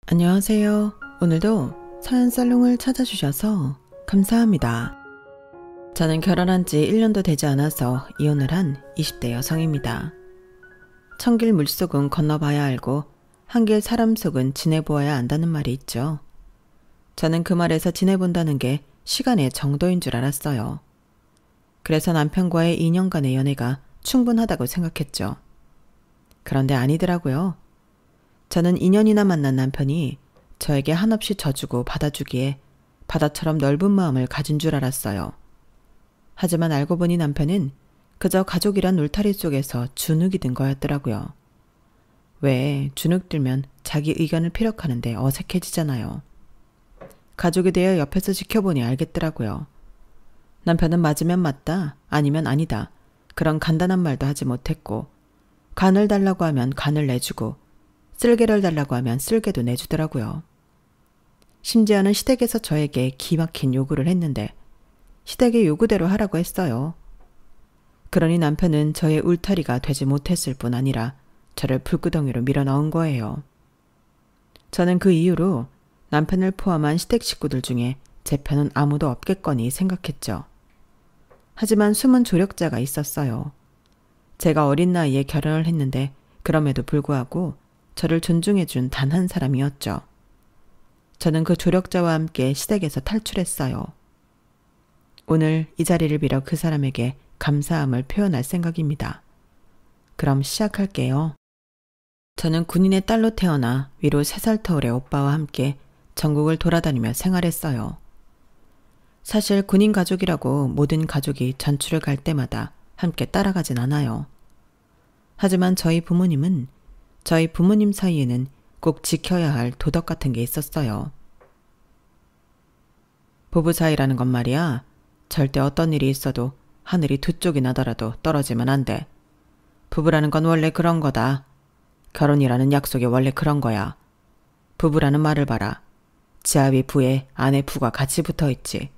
안녕하세요. 오늘도 사연살롱을 찾아주셔서 감사합니다. 저는 결혼한 지 1년도 되지 않아서 이혼을 한 20대 여성입니다. 천길 물속은 건너봐야 알고 한길 사람 속은 지내보아야 안다는 말이 있죠. 저는 그 말에서 지내본다는 게 시간의 정도인 줄 알았어요. 그래서 남편과의 2년간의 연애가 충분하다고 생각했죠. 그런데 아니더라고요. 저는 2년이나 만난 남편이 저에게 한없이 져주고 받아주기에 바다처럼 넓은 마음을 가진 줄 알았어요. 하지만 알고 보니 남편은 그저 가족이란 울타리 속에서 주눅이 든 거였더라고요. 왜 주눅 들면 자기 의견을 피력하는데 어색해지잖아요. 가족이 되어 옆에서 지켜보니 알겠더라고요. 남편은 맞으면 맞다, 아니면 아니다. 그런 간단한 말도 하지 못했고, 간을 달라고 하면 간을 내주고, 쓸개를 달라고 하면 쓸개도 내주더라고요. 심지어는 시댁에서 저에게 기막힌 요구를 했는데 시댁의 요구대로 하라고 했어요. 그러니 남편은 저의 울타리가 되지 못했을 뿐 아니라 저를 불구덩이로 밀어넣은 거예요. 저는 그 이후로 남편을 포함한 시댁 식구들 중에 제 편은 아무도 없겠거니 생각했죠. 하지만 숨은 조력자가 있었어요. 제가 어린 나이에 결혼을 했는데 그럼에도 불구하고 저를 존중해준 단 한 사람이었죠. 저는 그 조력자와 함께 시댁에서 탈출했어요. 오늘 이 자리를 빌어 그 사람에게 감사함을 표현할 생각입니다. 그럼 시작할게요. 저는 군인의 딸로 태어나 위로 3살 터울의 오빠와 함께 전국을 돌아다니며 생활했어요. 사실 군인 가족이라고 모든 가족이 전출을 갈 때마다 함께 따라가진 않아요. 하지만 저희 부모님 사이에는 꼭 지켜야 할 도덕 같은 게 있었어요. 부부 사이라는 건 말이야. 절대 어떤 일이 있어도 하늘이 두 쪽이 나더라도 떨어지면 안 돼. 부부라는 건 원래 그런 거다. 결혼이라는 약속이 원래 그런 거야. 부부라는 말을 봐라. 지압이 부에 안에 부가 같이 붙어 있지.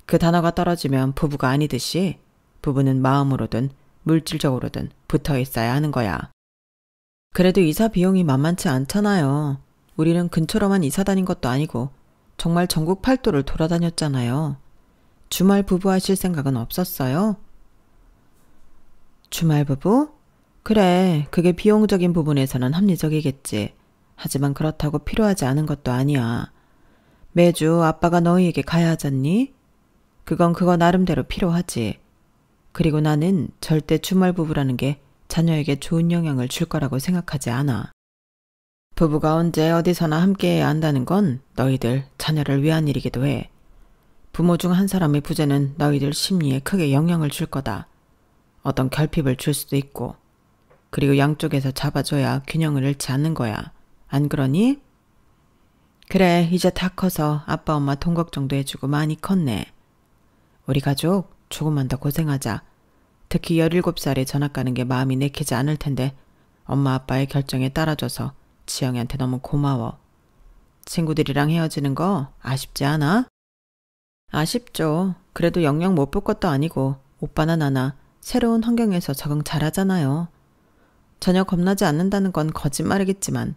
그 단어가 떨어지면 부부가 아니듯이 부부는 마음으로든 물질적으로든 붙어 있어야 하는 거야. 그래도 이사 비용이 만만치 않잖아요. 우리는 근처로만 이사 다닌 것도 아니고 정말 전국 팔도를 돌아다녔잖아요. 주말 부부 하실 생각은 없었어요? 주말 부부? 그래, 그게 비용적인 부분에서는 합리적이겠지. 하지만 그렇다고 필요하지 않은 것도 아니야. 매주 아빠가 너희에게 가야 하잖니? 그건 그거 나름대로 필요하지. 그리고 나는 절대 주말 부부라는 게 자녀에게 좋은 영향을 줄 거라고 생각하지 않아. 부부가 언제 어디서나 함께해야 한다는 건 너희들 자녀를 위한 일이기도 해. 부모 중 한 사람의 부재는 너희들 심리에 크게 영향을 줄 거다. 어떤 결핍을 줄 수도 있고. 그리고 양쪽에서 잡아줘야 균형을 잃지 않는 거야. 안 그러니? 그래, 이제 다 커서 아빠 엄마 돈 걱정도 해주고 많이 컸네. 우리 가족 조금만 더 고생하자. 특히 17살에 전학 가는 게 마음이 내키지 않을 텐데 엄마 아빠의 결정에 따라줘서 지영이한테 너무 고마워. 친구들이랑 헤어지는 거 아쉽지 않아? 아쉽죠. 그래도 영영 못 볼 것도 아니고 오빠나 나나 새로운 환경에서 적응 잘하잖아요. 전혀 겁나지 않는다는 건 거짓말이겠지만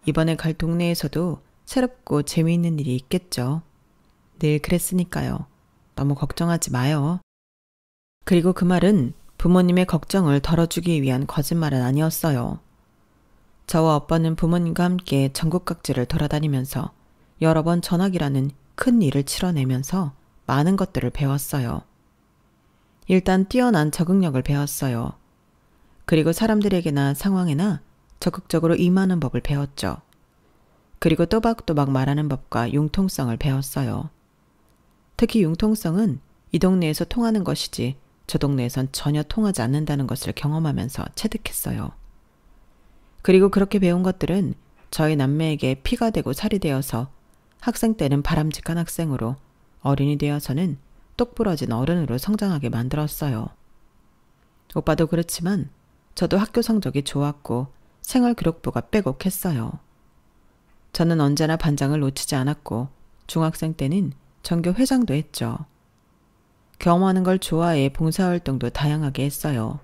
이번에 갈 동네에서도 새롭고 재미있는 일이 있겠죠. 늘 그랬으니까요. 너무 걱정하지 마요. 그리고 그 말은 부모님의 걱정을 덜어주기 위한 거짓말은 아니었어요. 저와 오빠는 부모님과 함께 전국 각지를 돌아다니면서 여러 번 전학이라는 큰 일을 치러내면서 많은 것들을 배웠어요. 일단 뛰어난 적응력을 배웠어요. 그리고 사람들에게나 상황에나 적극적으로 임하는 법을 배웠죠. 그리고 또박또박 말하는 법과 융통성을 배웠어요. 특히 융통성은 이 동네에서 통하는 것이지 저 동네에선 전혀 통하지 않는다는 것을 경험하면서 체득했어요. 그리고 그렇게 배운 것들은 저희 남매에게 피가 되고 살이 되어서 학생 때는 바람직한 학생으로 어른이 되어서는 똑부러진 어른으로 성장하게 만들었어요. 오빠도 그렇지만 저도 학교 성적이 좋았고 생활기록부가 빼곡했어요. 저는 언제나 반장을 놓치지 않았고 중학생 때는 전교 회장도 했죠. 경험하는 걸 좋아해 봉사활동도 다양하게 했어요.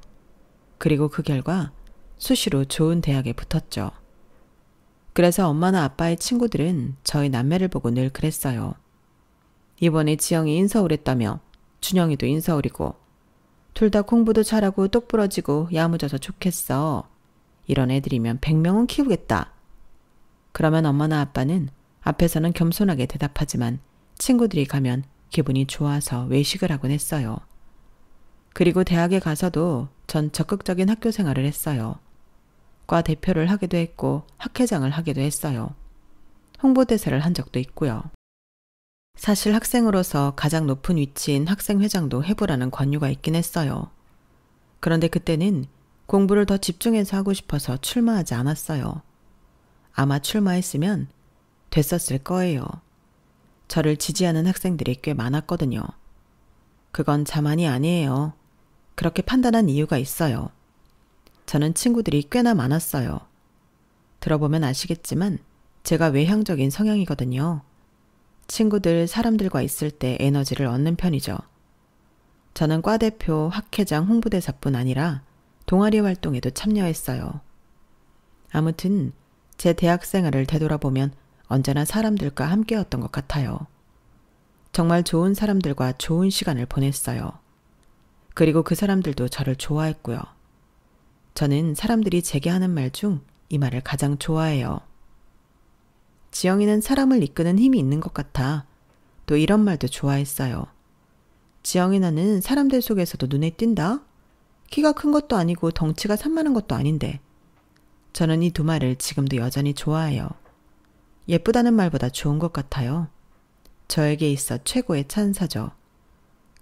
그리고 그 결과 수시로 좋은 대학에 붙었죠. 그래서 엄마나 아빠의 친구들은 저희 남매를 보고 늘 그랬어요. 이번에 지영이 인서울했다며 준영이도 인서울이고 둘 다 공부도 잘하고 똑부러지고 야무져서 좋겠어. 이런 애들이면 100명은 키우겠다. 그러면 엄마나 아빠는 앞에서는 겸손하게 대답하지만 친구들이 가면 기분이 좋아서 외식을 하곤 했어요. 그리고 대학에 가서도 전 적극적인 학교 생활을 했어요. 과 대표를 하기도 했고 학회장을 하기도 했어요. 홍보대사를 한 적도 있고요. 사실 학생으로서 가장 높은 위치인 학생회장도 해보라는 권유가 있긴 했어요. 그런데 그때는 공부를 더 집중해서 하고 싶어서 출마하지 않았어요. 아마 출마했으면 됐었을 거예요. 저를 지지하는 학생들이 꽤 많았거든요. 그건 자만이 아니에요. 그렇게 판단한 이유가 있어요. 저는 친구들이 꽤나 많았어요. 들어보면 아시겠지만 제가 외향적인 성향이거든요. 친구들, 사람들과 있을 때 에너지를 얻는 편이죠. 저는 과대표, 학회장, 홍보대사뿐 아니라 동아리 활동에도 참여했어요. 아무튼 제 대학 생활을 되돌아보면 언제나 사람들과 함께였던 것 같아요. 정말 좋은 사람들과 좋은 시간을 보냈어요. 그리고 그 사람들도 저를 좋아했고요. 저는 사람들이 제게 하는 말 중 이 말을 가장 좋아해요. 지영이는 사람을 이끄는 힘이 있는 것 같아. 또 이런 말도 좋아했어요. 지영이 너는 사람들 속에서도 눈에 띈다? 키가 큰 것도 아니고 덩치가 산만한 것도 아닌데. 저는 이 두 말을 지금도 여전히 좋아해요. 예쁘다는 말보다 좋은 것 같아요. 저에게 있어 최고의 찬사죠.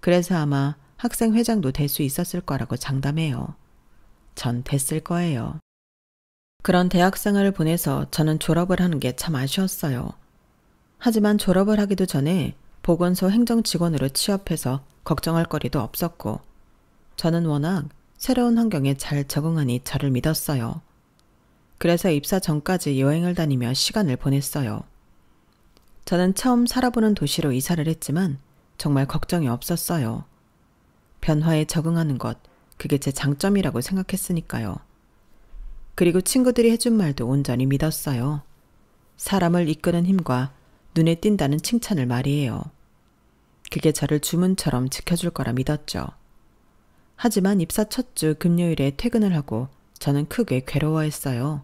그래서 아마 학생회장도 될 수 있었을 거라고 장담해요. 전 됐을 거예요. 그런 대학생활을 보내서 저는 졸업을 하는 게 참 아쉬웠어요. 하지만 졸업을 하기도 전에 보건소 행정직원으로 취업해서 걱정할 거리도 없었고 저는 워낙 새로운 환경에 잘 적응하니 저를 믿었어요. 그래서 입사 전까지 여행을 다니며 시간을 보냈어요. 저는 처음 살아보는 도시로 이사를 했지만 정말 걱정이 없었어요. 변화에 적응하는 것, 그게 제 장점이라고 생각했으니까요. 그리고 친구들이 해준 말도 온전히 믿었어요. 사람을 이끄는 힘과 눈에 띈다는 칭찬을 말이에요. 그게 저를 주문처럼 지켜줄 거라 믿었죠. 하지만 입사 첫 주 금요일에 퇴근을 하고 저는 크게 괴로워했어요.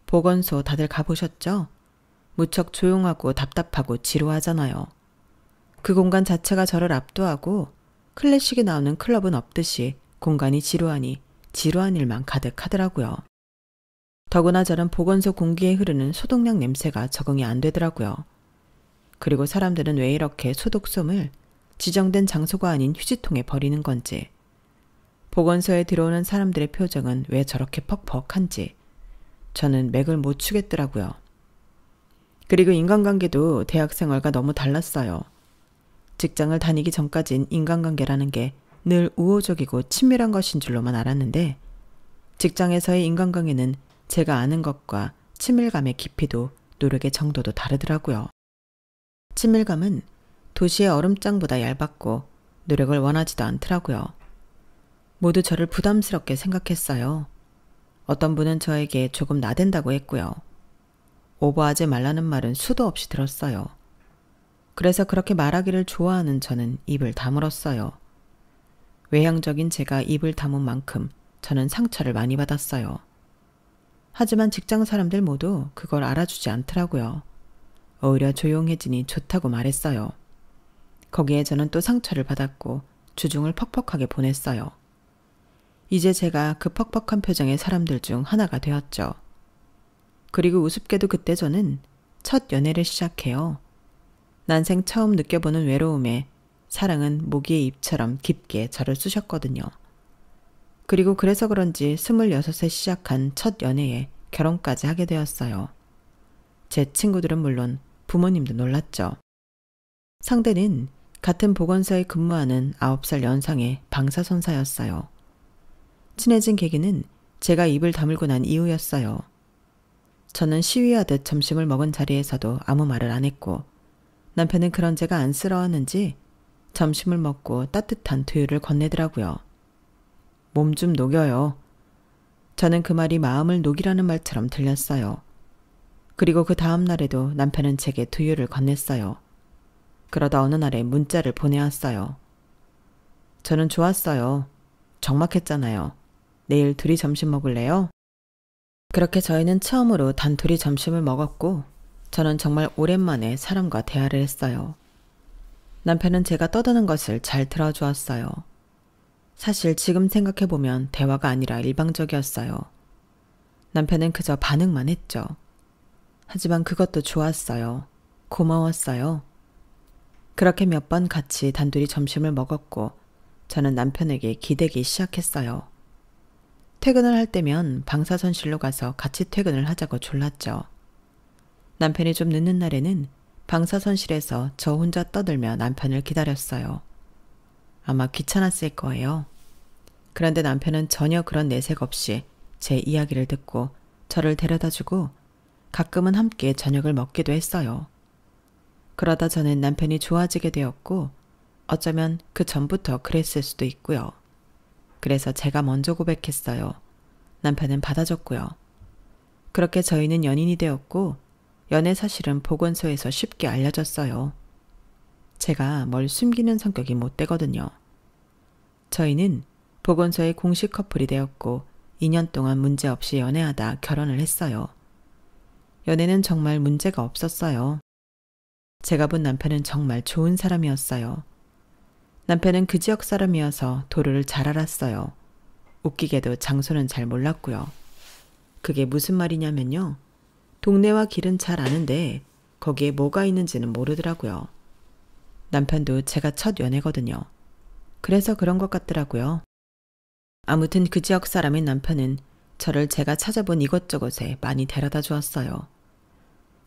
보건소 다들 가보셨죠? 무척 조용하고 답답하고 지루하잖아요. 그 공간 자체가 저를 압도하고 클래식이 나오는 클럽은 없듯이 공간이 지루하니 지루한 일만 가득하더라고요. 더구나 저는 보건소 공기에 흐르는 소독약 냄새가 적응이 안 되더라고요. 그리고 사람들은 왜 이렇게 소독솜을 지정된 장소가 아닌 휴지통에 버리는 건지, 보건소에 들어오는 사람들의 표정은 왜 저렇게 퍽퍽한지 저는 맥을 못 추겠더라고요. 그리고 인간관계도 대학생활과 너무 달랐어요. 직장을 다니기 전까진 인간관계라는 게 늘 우호적이고 친밀한 것인 줄로만 알았는데 직장에서의 인간관계는 제가 아는 것과 친밀감의 깊이도 노력의 정도도 다르더라고요. 친밀감은 도시의 얼음장보다 얇았고 노력을 원하지도 않더라고요. 모두 저를 부담스럽게 생각했어요. 어떤 분은 저에게 조금 나댄다고 했고요. 오버하지 말라는 말은 수도 없이 들었어요. 그래서 그렇게 말하기를 좋아하는 저는 입을 다물었어요. 외향적인 제가 입을 다문 만큼 저는 상처를 많이 받았어요. 하지만 직장 사람들 모두 그걸 알아주지 않더라고요. 오히려 조용해지니 좋다고 말했어요. 거기에 저는 또 상처를 받았고 주중을 퍽퍽하게 보냈어요. 이제 제가 그 퍽퍽한 표정의 사람들 중 하나가 되었죠. 그리고 우습게도 그때 저는 첫 연애를 시작해요. 난생 처음 느껴보는 외로움에 사랑은 모기의 입처럼 깊게 저를 쑤셨거든요. 그리고 그래서 그런지 26세 시작한 첫 연애에 결혼까지 하게 되었어요. 제 친구들은 물론 부모님도 놀랐죠. 상대는 같은 보건소에 근무하는 9살 연상의 방사선사였어요. 친해진 계기는 제가 입을 다물고 난 이후였어요. 저는 시위하듯 점심을 먹은 자리에서도 아무 말을 안 했고 남편은 그런 제가 안쓰러웠는지 점심을 먹고 따뜻한 두유를 건네더라고요. 몸 좀 녹여요. 저는 그 말이 마음을 녹이라는 말처럼 들렸어요. 그리고 그 다음 날에도 남편은 제게 두유를 건넸어요. 그러다 어느 날에 문자를 보내왔어요. 저는 좋았어요. 적막했잖아요. 내일 둘이 점심 먹을래요? 그렇게 저희는 처음으로 단둘이 점심을 먹었고 저는 정말 오랜만에 사람과 대화를 했어요. 남편은 제가 떠드는 것을 잘 들어주었어요. 사실 지금 생각해보면 대화가 아니라 일방적이었어요. 남편은 그저 반응만 했죠. 하지만 그것도 좋았어요. 고마웠어요. 그렇게 몇 번 같이 단둘이 점심을 먹었고 저는 남편에게 기대기 시작했어요. 퇴근을 할 때면 방사선실로 가서 같이 퇴근을 하자고 졸랐죠. 남편이 좀 늦는 날에는 방사선실에서 저 혼자 떠들며 남편을 기다렸어요. 아마 귀찮았을 거예요. 그런데 남편은 전혀 그런 내색 없이 제 이야기를 듣고 저를 데려다주고 가끔은 함께 저녁을 먹기도 했어요. 그러다 저는 남편이 좋아지게 되었고 어쩌면 그 전부터 그랬을 수도 있고요. 그래서 제가 먼저 고백했어요. 남편은 받아줬고요. 그렇게 저희는 연인이 되었고 연애 사실은 보건소에서 쉽게 알려졌어요. 제가 뭘 숨기는 성격이 못 되거든요. 저희는 보건소의 공식 커플이 되었고 2년 동안 문제없이 연애하다 결혼을 했어요. 연애는 정말 문제가 없었어요. 제가 본 남편은 정말 좋은 사람이었어요. 남편은 그 지역 사람이어서 도로를 잘 알았어요. 웃기게도 장소는 잘 몰랐고요. 그게 무슨 말이냐면요. 동네와 길은 잘 아는데 거기에 뭐가 있는지는 모르더라고요. 남편도 제가 첫 연애거든요. 그래서 그런 것 같더라고요. 아무튼 그 지역 사람인 남편은 저를 제가 찾아본 이곳저곳에 많이 데려다 주었어요.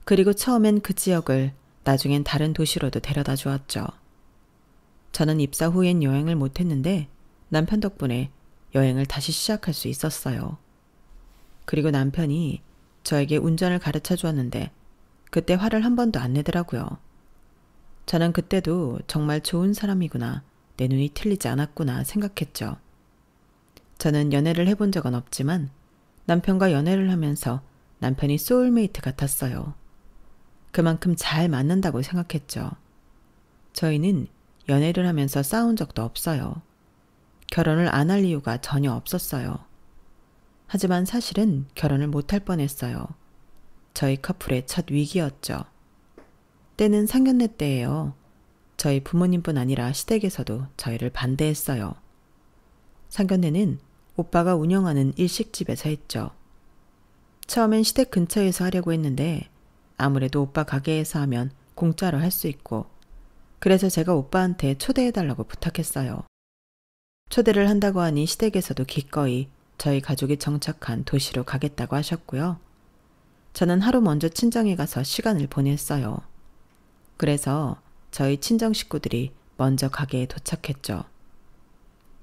그리고 처음엔 그 지역을 나중엔 다른 도시로도 데려다 주었죠. 저는 입사 후엔 여행을 못했는데 남편 덕분에 여행을 다시 시작할 수 있었어요. 그리고 남편이 저에게 운전을 가르쳐 주었는데 그때 화를 한 번도 안 내더라고요. 저는 그때도 정말 좋은 사람이구나, 내 눈이 틀리지 않았구나 생각했죠. 저는 연애를 해본 적은 없지만 남편과 연애를 하면서 남편이 소울메이트 같았어요. 그만큼 잘 맞는다고 생각했죠. 저희는 연애를 하면서 싸운 적도 없어요. 결혼을 안 할 이유가 전혀 없었어요. 하지만 사실은 결혼을 못할 뻔했어요. 저희 커플의 첫 위기였죠. 때는 상견례 때예요. 저희 부모님뿐 아니라 시댁에서도 저희를 반대했어요. 상견례는 오빠가 운영하는 일식집에서 했죠. 처음엔 시댁 근처에서 하려고 했는데 아무래도 오빠 가게에서 하면 공짜로 할 수 있고 그래서 제가 오빠한테 초대해달라고 부탁했어요. 초대를 한다고 하니 시댁에서도 기꺼이 저희 가족이 정착한 도시로 가겠다고 하셨고요. 저는 하루 먼저 친정에 가서 시간을 보냈어요. 그래서 저희 친정 식구들이 먼저 가게에 도착했죠.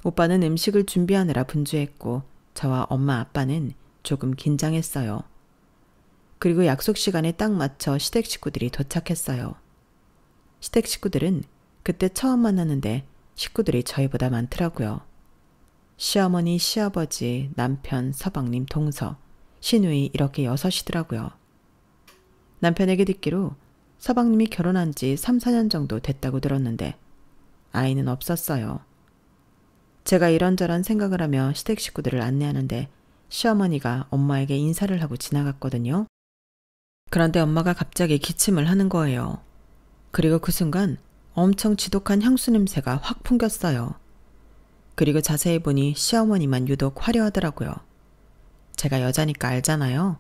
오빠는 음식을 준비하느라 분주했고 저와 엄마 아빠는 조금 긴장했어요. 그리고 약속 시간에 딱 맞춰 시댁 식구들이 도착했어요. 시댁 식구들은 그때 처음 만났는데 식구들이 저희보다 많더라고요. 시어머니, 시아버지, 남편, 서방님, 동서, 시누이 이렇게 6이더라고요. 남편에게 듣기로 서방님이 결혼한 지 3, 4년 정도 됐다고 들었는데 아이는 없었어요. 제가 이런저런 생각을 하며 시댁 식구들을 안내하는데 시어머니가 엄마에게 인사를 하고 지나갔거든요. 그런데 엄마가 갑자기 기침을 하는 거예요. 그리고 그 순간 엄청 지독한 향수 냄새가 확 풍겼어요. 그리고 자세히 보니 시어머니만 유독 화려하더라고요. 제가 여자니까 알잖아요.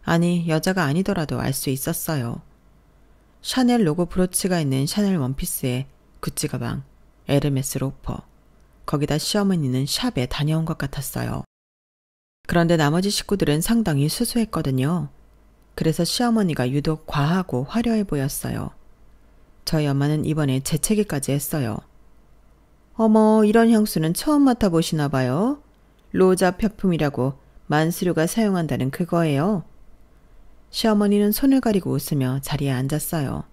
아니, 여자가 아니더라도 알 수 있었어요. 샤넬 로고 브로치가 있는 샤넬 원피스에 구찌 가방, 에르메스 로퍼, 거기다 시어머니는 샵에 다녀온 것 같았어요. 그런데 나머지 식구들은 상당히 수수했거든요. 그래서 시어머니가 유독 과하고 화려해 보였어요. 저희 엄마는 이번에 재채기까지 했어요. 어머, 이런 향수는 처음 맡아보시나 봐요. 로자 perfum이라고 만수르가 사용한다는 그거예요. 시어머니는 손을 가리고 웃으며 자리에 앉았어요.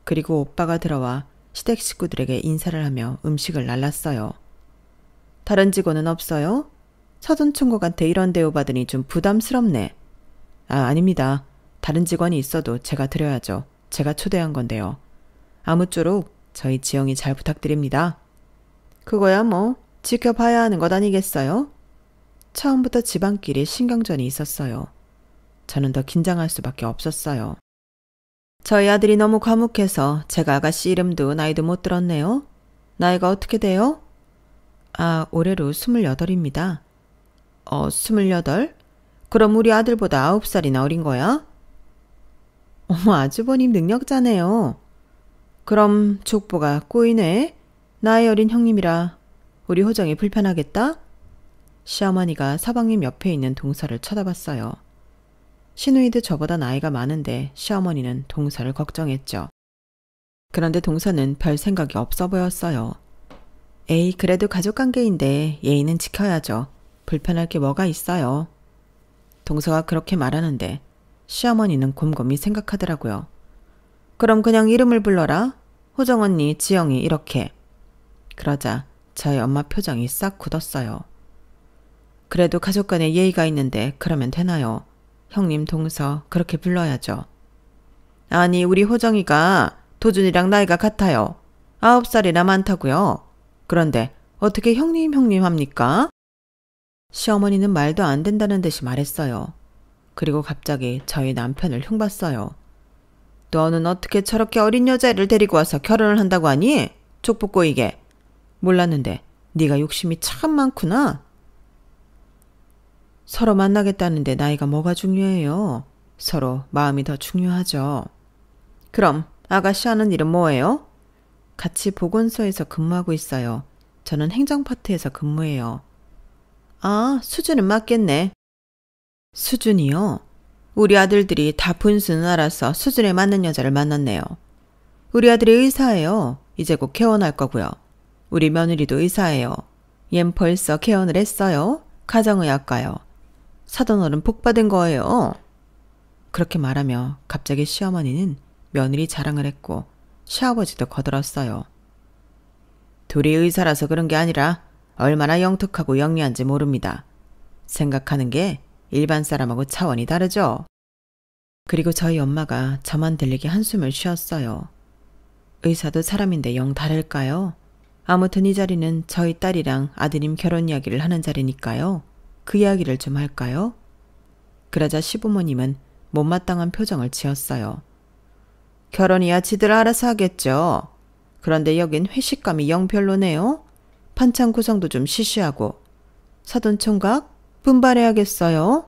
그리고 오빠가 들어와 시댁 식구들에게 인사를 하며 음식을 날랐어요. 다른 직원은 없어요? 사돈총각한테 이런 대우 받으니 좀 부담스럽네. 아닙니다. 다른 직원이 있어도 제가 드려야죠. 제가 초대한 건데요. 아무쪼록 저희 지영이 잘 부탁드립니다. 그거야 뭐 지켜봐야 하는 것 아니겠어요? 처음부터 집안끼리 신경전이 있었어요. 저는 더 긴장할 수밖에 없었어요. 저희 아들이 너무 과묵해서 제가 아가씨 이름도 나이도 못 들었네요. 나이가 어떻게 돼요? 올해로 28입니다. 28? 그럼 우리 아들보다 9살이나 어린 거야? 어머, 아주버님 능력자네요. 그럼 족보가 꼬이네. 나이 어린 형님이라 우리 호정이 불편하겠다? 시어머니가 서방님 옆에 있는 동서를 쳐다봤어요. 시누이도 저보다 나이가 많은데 시어머니는 동서를 걱정했죠. 그런데 동서는 별 생각이 없어 보였어요. 에이, 그래도 가족관계인데 예의는 지켜야죠. 불편할 게 뭐가 있어요. 동서가 그렇게 말하는데 시어머니는 곰곰이 생각하더라고요. 그럼 그냥 이름을 불러라. 호정 언니, 지영이 이렇게. 그러자 저희 엄마 표정이 싹 굳었어요. 그래도 가족 간에 예의가 있는데 그러면 되나요? 형님 동서 그렇게 불러야죠. 아니, 우리 호정이가 도준이랑 나이가 같아요. 9살이나 많다고요. 그런데 어떻게 형님 합니까? 시어머니는 말도 안 된다는 듯이 말했어요. 그리고 갑자기 저희 남편을 흉봤어요. 너는 어떻게 저렇게 어린 여자애를 데리고 와서 결혼을 한다고 하니? 족보 꼬이게. 몰랐는데 네가 욕심이 참 많구나. 서로 만나겠다는데 나이가 뭐가 중요해요? 서로 마음이 더 중요하죠. 그럼 아가씨 하는 일은 뭐예요? 같이 보건소에서 근무하고 있어요. 저는 행정파트에서 근무해요. 수준은 맞겠네. 수준이요? 우리 아들들이 다 분수는 알아서 수준에 맞는 여자를 만났네요. 우리 아들이 의사예요. 이제 곧 개원할 거고요. 우리 며느리도 의사예요. 얜 벌써 개원을 했어요. 가정의학과요. 사돈어른 복 받은 거예요. 그렇게 말하며 갑자기 시어머니는 며느리 자랑을 했고 시아버지도 거들었어요. 둘이 의사라서 그런 게 아니라 얼마나 영특하고 영리한지 모릅니다. 생각하는 게 일반 사람하고 차원이 다르죠. 그리고 저희 엄마가 저만 들리게 한숨을 쉬었어요. 의사도 사람인데 영 다를까요? 아무튼 이 자리는 저희 딸이랑 아드님 결혼 이야기를 하는 자리니까요. 그 이야기를 좀 할까요? 그러자 시부모님은 못마땅한 표정을 지었어요. 결혼이야 지들 알아서 하겠죠. 그런데 여긴 회식감이 영 별로네요. 반찬 구성도 좀 시시하고. 사돈총각 분발해야겠어요.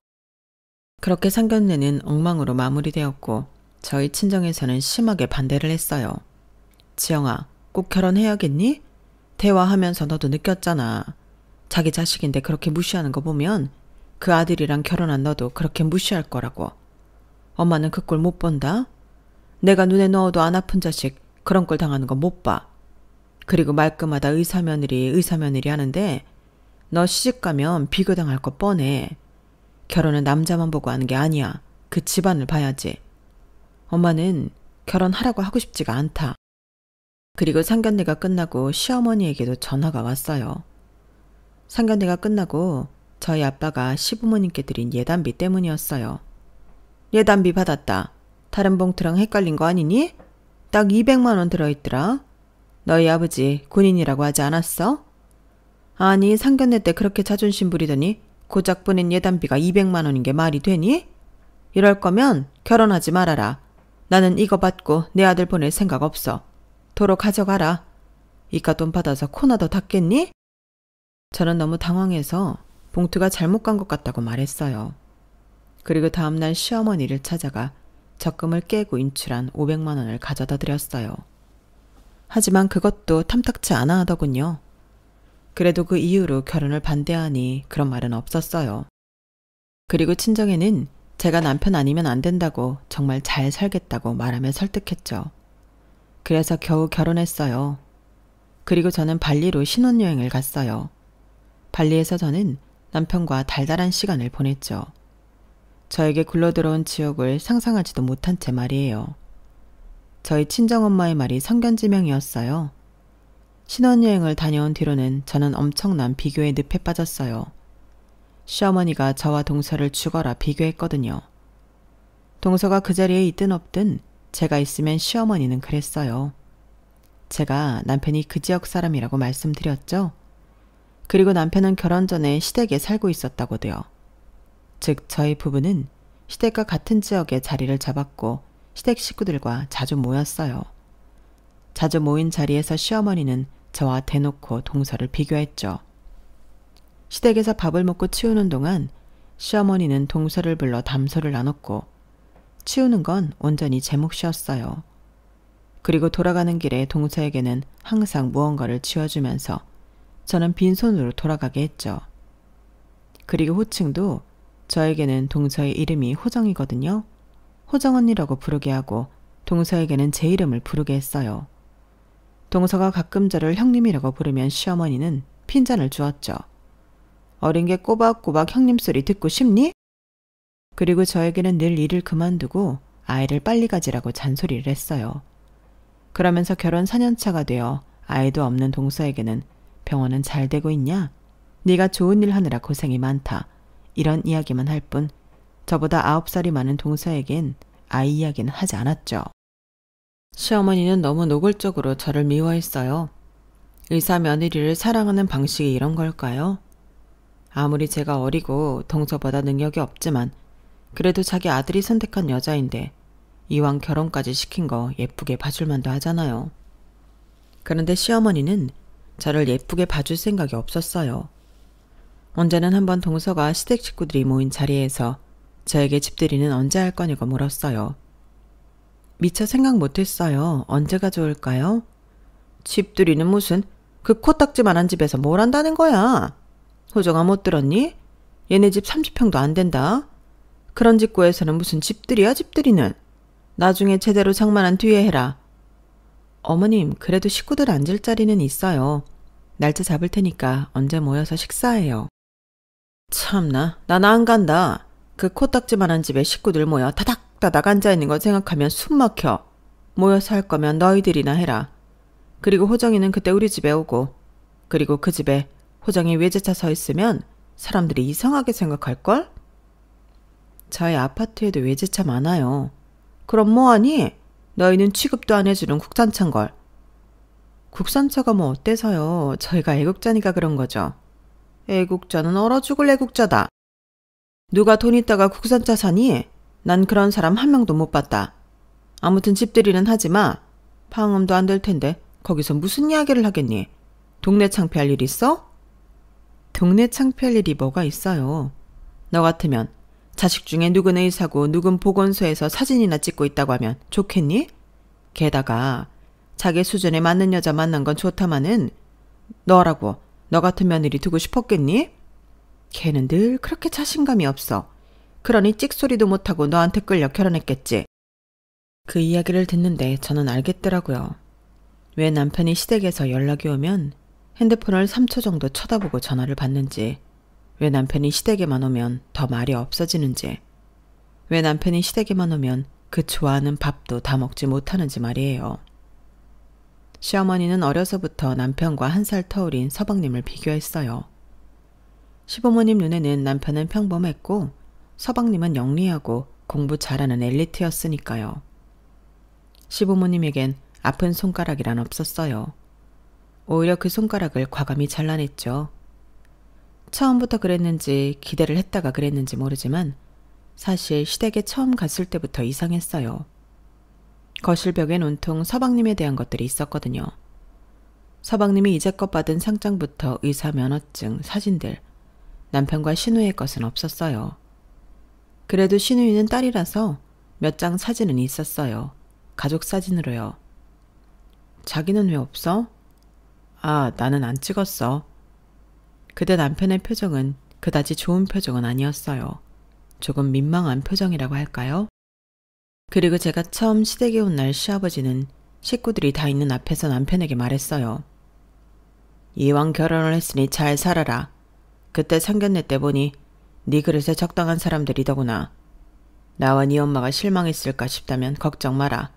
그렇게 상견례는 엉망으로 마무리되었고 저희 친정에서는 심하게 반대를 했어요. 지영아, 꼭 결혼해야겠니? 대화하면서 너도 느꼈잖아. 자기 자식인데 그렇게 무시하는 거 보면 그 아들이랑 결혼한 너도 그렇게 무시할 거라고. 엄마는 그 꼴 못 본다. 내가 눈에 넣어도 안 아픈 자식 그런 꼴 당하는 거 못 봐. 그리고 말끝마다 의사며느리 하는데 너 시집가면 비교당할 거 뻔해. 결혼은 남자만 보고 하는 게 아니야. 그 집안을 봐야지. 엄마는 결혼하라고 하고 싶지가 않다. 그리고 상견례가 끝나고 시어머니에게도 전화가 왔어요. 상견례가 끝나고 저희 아빠가 시부모님께 드린 예단비 때문이었어요. 예단비 받았다. 다른 봉투랑 헷갈린 거 아니니? 딱 200만 원 들어있더라. 너희 아버지 군인이라고 하지 않았어? 아니, 상견례 때 그렇게 자존심 부리더니 고작 보낸 예단비가 200만 원인 게 말이 되니? 이럴 거면 결혼하지 말아라. 나는 이거 받고 내 아들 보낼 생각 없어. 도로 가져가라. 이깟 돈 받아서 코나 더 닦겠니? 저는 너무 당황해서 봉투가 잘못 간 것 같다고 말했어요. 그리고 다음날 시어머니를 찾아가 적금을 깨고 인출한 500만 원을 가져다 드렸어요. 하지만 그것도 탐탁치 않아 하더군요. 그래도 그 이후로 결혼을 반대하니 그런 말은 없었어요. 그리고 친정에는 제가 남편 아니면 안 된다고 정말 잘 살겠다고 말하며 설득했죠. 그래서 겨우 결혼했어요. 그리고 저는 발리로 신혼여행을 갔어요. 발리에서 저는 남편과 달달한 시간을 보냈죠. 저에게 굴러들어온 지옥을 상상하지도 못한 채 말이에요. 저희 친정엄마의 말이 성견지명이었어요. 신혼여행을 다녀온 뒤로는 저는 엄청난 비교의 늪에 빠졌어요. 시어머니가 저와 동서를 죽어라 비교했거든요. 동서가 그 자리에 있든 없든 제가 있으면 시어머니는 그랬어요. 제가 남편이 그 지역 사람이라고 말씀드렸죠. 그리고 남편은 결혼 전에 시댁에 살고 있었다고도요. 즉 저희 부부는 시댁과 같은 지역에 자리를 잡았고 시댁 식구들과 자주 모였어요. 자주 모인 자리에서 시어머니는 저와 대놓고 동서를 비교했죠. 시댁에서 밥을 먹고 치우는 동안 시어머니는 동서를 불러 담소를 나눴고 치우는 건 온전히 제 몫이었어요. 그리고 돌아가는 길에 동서에게는 항상 무언가를 쥐어주면서 저는 빈손으로 돌아가게 했죠. 그리고 호칭도 저에게는 동서의 이름이 호정이거든요. 호정 언니라고 부르게 하고 동서에게는 제 이름을 부르게 했어요. 동서가 가끔 저를 형님이라고 부르면 시어머니는 핀잔을 주었죠. 어린 게 꼬박꼬박 형님 소리 듣고 싶니? 그리고 저에게는 늘 일을 그만두고 아이를 빨리 가지라고 잔소리를 했어요. 그러면서 결혼 4년차가 되어 아이도 없는 동서에게는 병원은 잘 되고 있냐? 네가 좋은 일 하느라 고생이 많다. 이런 이야기만 할 뿐 저보다 9살이 많은 동서에겐 아이 이야기는 하지 않았죠. 시어머니는 너무 노골적으로 저를 미워했어요. 의사 며느리를 사랑하는 방식이 이런 걸까요? 아무리 제가 어리고 동서보다 능력이 없지만 그래도 자기 아들이 선택한 여자인데 이왕 결혼까지 시킨 거 예쁘게 봐줄 만도 하잖아요. 그런데 시어머니는 저를 예쁘게 봐줄 생각이 없었어요. 언제는 한번 동서가 시댁 식구들이 모인 자리에서 저에게 집들이는 언제 할 거냐고 물었어요. 미처 생각 못했어요. 언제가 좋을까요? 집들이는 무슨 그 코딱지만한 집에서 뭘 한다는 거야? 호정아 못 들었니? 얘네 집 30평도 안 된다. 그런 집 구해서는 무슨 집들이야 집들이는. 나중에 제대로 장만한 뒤에 해라. 어머님 그래도 식구들 앉을 자리는 있어요. 날짜 잡을 테니까 언제 모여서 식사해요. 참나 난 안 간다. 그 코딱지만한 집에 식구들 모여 다닥다닥 앉아있는 거 생각하면 숨 막혀. 모여서 할 거면 너희들이나 해라. 그리고 호정이는 그때 우리 집에 오고 그리고 그 집에 호정이 외제차 서 있으면 사람들이 이상하게 생각할걸? 저희 아파트에도 외제차 많아요. 그럼 뭐하니? 너희는 취급도 안 해주는 국산차인걸. 국산차가 뭐 어때서요? 저희가 애국자니까 그런 거죠. 애국자는 얼어 죽을 애국자다. 누가 돈 있다가 국산차 사니? 난 그런 사람 한 명도 못 봤다. 아무튼 집들이는 하지 마. 방음도 안 될 텐데 거기서 무슨 이야기를 하겠니? 동네 창피할 일 있어? 동네 창피할 일이 뭐가 있어요. 너 같으면 자식 중에 누군 의사고 누군 보건소에서 사진이나 찍고 있다고 하면 좋겠니? 게다가 자기 수준에 맞는 여자 만난 건 좋다마는 너라고 너 같은 며느리 두고 싶었겠니? 걔는 늘 그렇게 자신감이 없어. 그러니 찍소리도 못하고 너한테 끌려 결혼했겠지. 그 이야기를 듣는데 저는 알겠더라고요. 왜 남편이 시댁에서 연락이 오면 핸드폰을 3초 정도 쳐다보고 전화를 받는지, 왜 남편이 시댁에만 오면 더 말이 없어지는지, 왜 남편이 시댁에만 오면 그 좋아하는 밥도 다 먹지 못하는지 말이에요. 시어머니는 어려서부터 남편과 1살 터울인 서방님을 비교했어요. 시부모님 눈에는 남편은 평범했고 서방님은 영리하고 공부 잘하는 엘리트였으니까요. 시부모님에겐 아픈 손가락이란 없었어요. 오히려 그 손가락을 과감히 잘라냈죠. 처음부터 그랬는지 기대를 했다가 그랬는지 모르지만 사실 시댁에 처음 갔을 때부터 이상했어요. 거실벽엔 온통 서방님에 대한 것들이 있었거든요. 서방님이 이제껏 받은 상장부터 의사 면허증, 사진들, 남편과 신우의 것은 없었어요. 그래도 신우이는 딸이라서 몇 장 사진은 있었어요. 가족 사진으로요. 자기는 왜 없어? 아, 나는 안 찍었어. 그때 남편의 표정은 그다지 좋은 표정은 아니었어요. 조금 민망한 표정이라고 할까요? 그리고 제가 처음 시댁에 온 날 시아버지는 식구들이 다 있는 앞에서 남편에게 말했어요. 이왕 결혼을 했으니 잘 살아라. 그때 상견례 때 보니 네 그릇에 적당한 사람들이더구나. 나와 네 엄마가 실망했을까 싶다면 걱정 마라.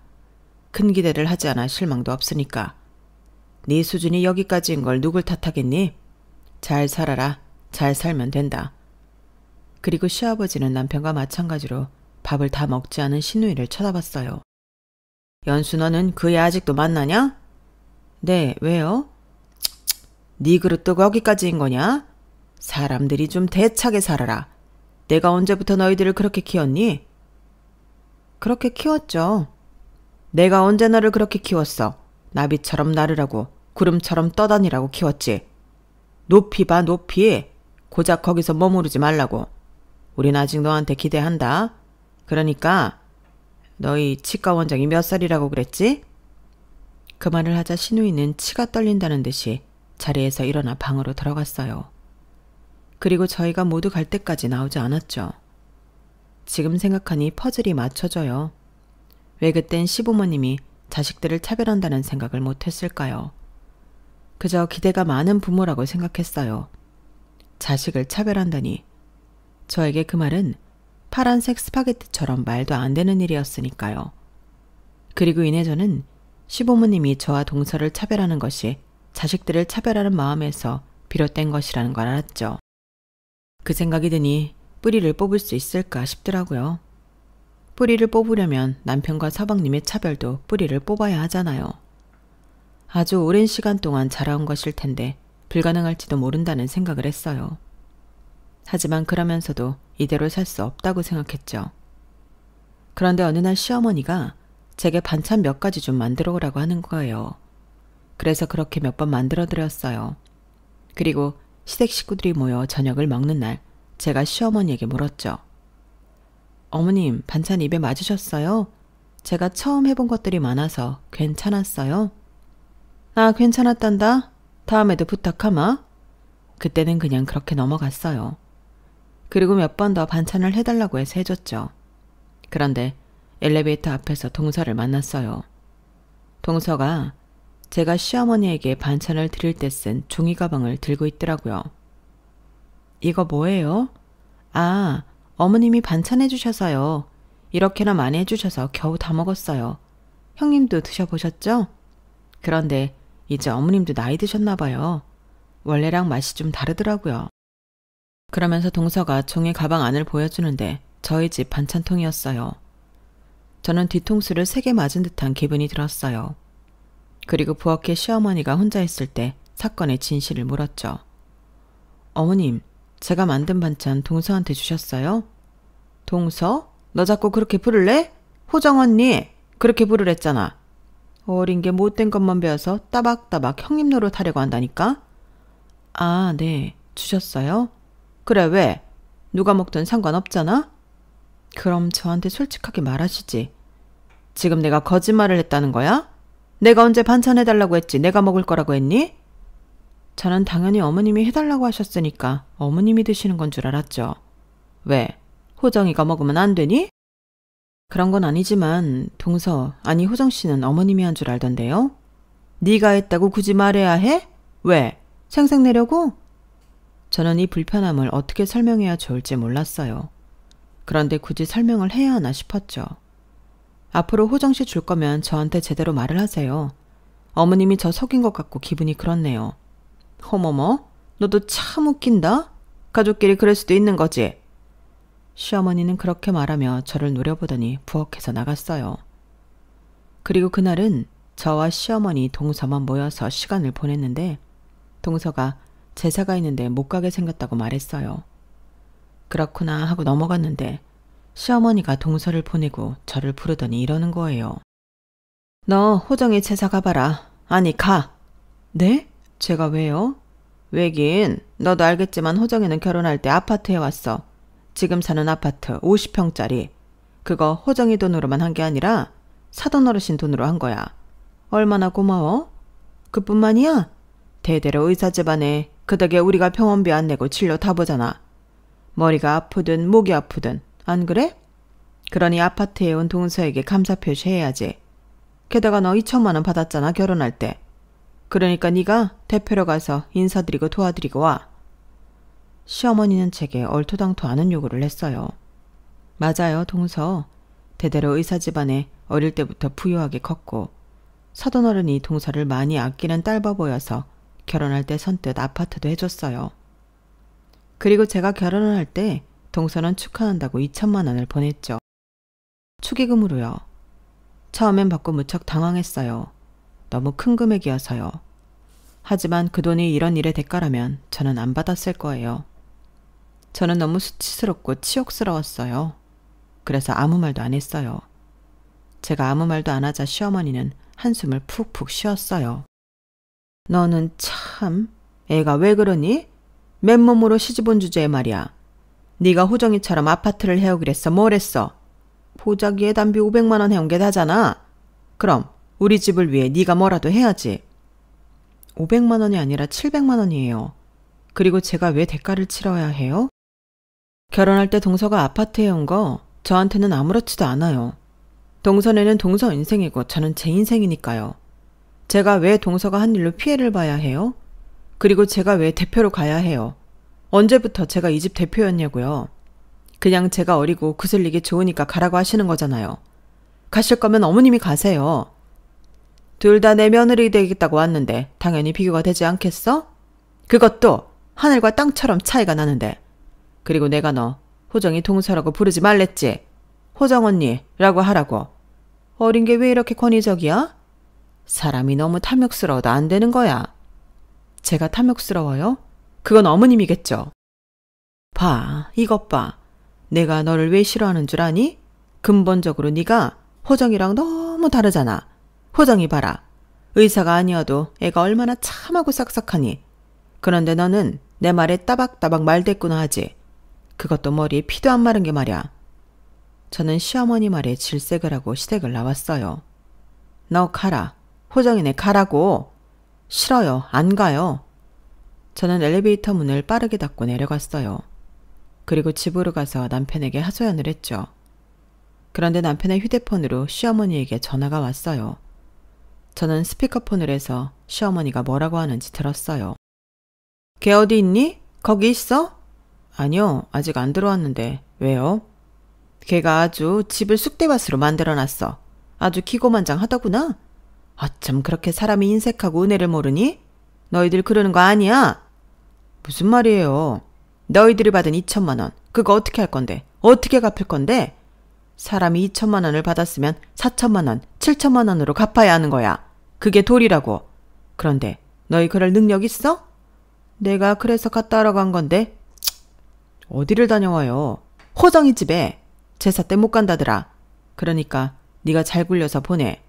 큰 기대를 하지 않아 실망도 없으니까. 네 수준이 여기까지인 걸 누굴 탓하겠니? 잘 살아라. 잘 살면 된다. 그리고 시아버지는 남편과 마찬가지로 밥을 다 먹지 않은 신우이를 쳐다봤어요. 연수 너는 그 애 아직도 만나냐? 네, 왜요? 네 그릇도 거기까지인 거냐? 사람들이 좀 대차게 살아라. 내가 언제부터 너희들을 그렇게 키웠니? 그렇게 키웠죠. 내가 언제 너를 그렇게 키웠어? 나비처럼 나르라고 구름처럼 떠다니라고 키웠지. 높이 봐 높이. 고작 거기서 머무르지 말라고. 우린 아직 너한테 기대한다. 그러니까 너희 치과 원장이 몇 살이라고 그랬지? 그 말을 하자 신우이는 치가 떨린다는 듯이 자리에서 일어나 방으로 들어갔어요. 그리고 저희가 모두 갈 때까지 나오지 않았죠. 지금 생각하니 퍼즐이 맞춰져요. 왜 그땐 시부모님이 자식들을 차별한다는 생각을 못했을까요? 그저 기대가 많은 부모라고 생각했어요. 자식을 차별한다니. 저에게 그 말은 파란색 스파게티처럼 말도 안 되는 일이었으니까요. 그리고 이내 저는 시부모님이 저와 동서를 차별하는 것이 자식들을 차별하는 마음에서 비롯된 것이라는 걸 알았죠. 그 생각이 드니 뿌리를 뽑을 수 있을까 싶더라고요. 뿌리를 뽑으려면 남편과 서방님의 차별도 뿌리를 뽑아야 하잖아요. 아주 오랜 시간 동안 자라온 것일 텐데 불가능할지도 모른다는 생각을 했어요. 하지만 그러면서도 이대로 살 수 없다고 생각했죠. 그런데 어느 날 시어머니가 제게 반찬 몇 가지 좀 만들어 오라고 하는 거예요. 그래서 그렇게 몇 번 만들어 드렸어요. 그리고 시댁 식구들이 모여 저녁을 먹는 날 제가 시어머니에게 물었죠. 어머님, 반찬 입에 맞으셨어요? 제가 처음 해본 것들이 많아서 괜찮았어요? 아, 괜찮았단다. 다음에도 부탁하마. 그때는 그냥 그렇게 넘어갔어요. 그리고 몇 번 더 반찬을 해달라고 해서 해줬죠. 그런데 엘리베이터 앞에서 동서를 만났어요. 동서가 제가 시어머니에게 반찬을 드릴 때 쓴 종이 가방을 들고 있더라고요. 이거 뭐예요? 아, 어머님이 반찬 해주셔서요. 이렇게나 많이 해주셔서 겨우 다 먹었어요. 형님도 드셔보셨죠? 그런데 이제 어머님도 나이 드셨나 봐요. 원래랑 맛이 좀 다르더라고요. 그러면서 동서가 종이 가방 안을 보여주는데 저희 집 반찬통이었어요. 저는 뒤통수를 3개 맞은 듯한 기분이 들었어요. 그리고 부엌에 시어머니가 혼자 있을 때 사건의 진실을 물었죠. 어머님, 제가 만든 반찬 동서한테 주셨어요? 동서? 너 자꾸 그렇게 부를래? 호정 언니! 그렇게 부르랬잖아. 어린 게 못된 것만 배워서 따박따박 형님 노릇하려고 한다니까? 아, 네. 주셨어요? 그래, 왜? 누가 먹든 상관없잖아? 그럼 저한테 솔직하게 말하시지. 지금 내가 거짓말을 했다는 거야? 내가 언제 반찬 해달라고 했지? 내가 먹을 거라고 했니? 저는 당연히 어머님이 해달라고 하셨으니까 어머님이 드시는 건 줄 알았죠. 왜? 호정이가 먹으면 안 되니? 그런 건 아니지만 동서, 아니 호정 씨는 어머님이 한 줄 알던데요? 네가 했다고 굳이 말해야 해? 왜? 생색내려고? 저는 이 불편함을 어떻게 설명해야 좋을지 몰랐어요. 그런데 굳이 설명을 해야 하나 싶었죠. 앞으로 호정 씨 줄 거면 저한테 제대로 말을 하세요. 어머님이 저 속인 것 같고 기분이 그렇네요. 어머머, 너도 참 웃긴다. 가족끼리 그럴 수도 있는 거지. 시어머니는 그렇게 말하며 저를 노려보더니 부엌에서 나갔어요. 그리고 그날은 저와 시어머니, 동서만 모여서 시간을 보냈는데 동서가 제사가 있는데 못 가게 생겼다고 말했어요. 그렇구나 하고 넘어갔는데 시어머니가 동서를 보내고 저를 부르더니 이러는 거예요. 너 호정이 제사 가봐라. 아니 가. 네? 제가 왜요? 왜긴 너도 알겠지만 호정이는 결혼할 때 아파트에 왔어. 지금 사는 아파트 50평짜리. 그거 호정이 돈으로만 한 게 아니라 사돈 어르신 돈으로 한 거야. 얼마나 고마워? 그뿐만이야? 대대로 의사 집안에 그 덕에 우리가 병원비 안 내고 진료 다 보잖아. 머리가 아프든 목이 아프든 안 그래? 그러니 아파트에 온 동서에게 감사 표시해야지. 게다가 너 2천만 원 받았잖아 결혼할 때. 그러니까 네가 대표로 가서 인사드리고 도와드리고 와. 시어머니는 제게 얼토당토 않은 요구를 했어요. 맞아요, 동서. 대대로 의사 집안에 어릴 때부터 부유하게 컸고 사돈 어른이 동서를 많이 아끼는 딸바 보여서 결혼할 때 선뜻 아파트도 해줬어요. 그리고 제가 결혼을 할 때 동서는 축하한다고 2천만 원을 보냈죠. 축의금으로요. 처음엔 받고 무척 당황했어요. 너무 큰 금액이어서요. 하지만 그 돈이 이런 일의 대가라면 저는 안 받았을 거예요. 저는 너무 수치스럽고 치욕스러웠어요. 그래서 아무 말도 안 했어요. 제가 아무 말도 안 하자 시어머니는 한숨을 푹푹 쉬었어요. 너는 참, 애가 왜 그러니? 맨몸으로 시집 온 주제에 말이야. 네가 호정이처럼 아파트를 해오기랬어. 뭘 했어? 보자기에 담비 500만 원 해온 게 다잖아. 그럼 우리 집을 위해 네가 뭐라도 해야지. 500만 원이 아니라 700만 원이에요. 그리고 제가 왜 대가를 치러야 해요? 결혼할 때 동서가 아파트 해온 거 저한테는 아무렇지도 않아요. 동서네는 동서 인생이고 저는 제 인생이니까요. 제가 왜 동서가 한 일로 피해를 봐야 해요? 그리고 제가 왜 대표로 가야 해요? 언제부터 제가 이 집 대표였냐고요? 그냥 제가 어리고 구슬리기 좋으니까 가라고 하시는 거잖아요. 가실 거면 어머님이 가세요. 둘 다 내 며느리 되겠다고 왔는데 당연히 비교가 되지 않겠어? 그것도 하늘과 땅처럼 차이가 나는데. 그리고 내가 너 호정이 동서라고 부르지 말랬지. 호정 언니라고 하라고. 어린 게 왜 이렇게 권위적이야? 사람이 너무 탐욕스러워도 안 되는 거야. 제가 탐욕스러워요? 그건 어머님이겠죠. 봐, 이것 봐. 내가 너를 왜 싫어하는 줄 아니? 근본적으로 네가 호정이랑 너무 다르잖아. 호정이 봐라. 의사가 아니어도 애가 얼마나 참하고 싹싹하니. 그런데 너는 내 말에 따박따박 말대꾸나 하지. 그것도 머리에 피도 안 마른 게 말이야. 저는 시어머니 말에 질색을 하고 시댁을 나왔어요. 너 가라. 호정이네 가라고. 싫어요. 안 가요. 저는 엘리베이터 문을 빠르게 닫고 내려갔어요. 그리고 집으로 가서 남편에게 하소연을 했죠. 그런데 남편의 휴대폰으로 시어머니에게 전화가 왔어요. 저는 스피커폰을 해서 시어머니가 뭐라고 하는지 들었어요. 걔 어디 있니? 거기 있어? 아니요, 아직 안 들어왔는데. 왜요? 걔가 아주 집을 쑥대밭으로 만들어놨어. 아주 기고만장하더구나. 어쩜 그렇게 사람이 인색하고 은혜를 모르니? 너희들 그러는 거 아니야? 무슨 말이에요? 너희들이 받은 2천만 원, 그거 어떻게 할 건데? 어떻게 갚을 건데? 사람이 2천만 원을 받았으면 4천만 원, 7천만 원으로 갚아야 하는 거야. 그게 도리라고. 그런데 너희 그럴 능력 있어? 내가 그래서 갔다 하러 간 건데. 어디를 다녀와요? 호정이 집에. 제사 때 못 간다더라. 그러니까 네가 잘 굴려서 보내.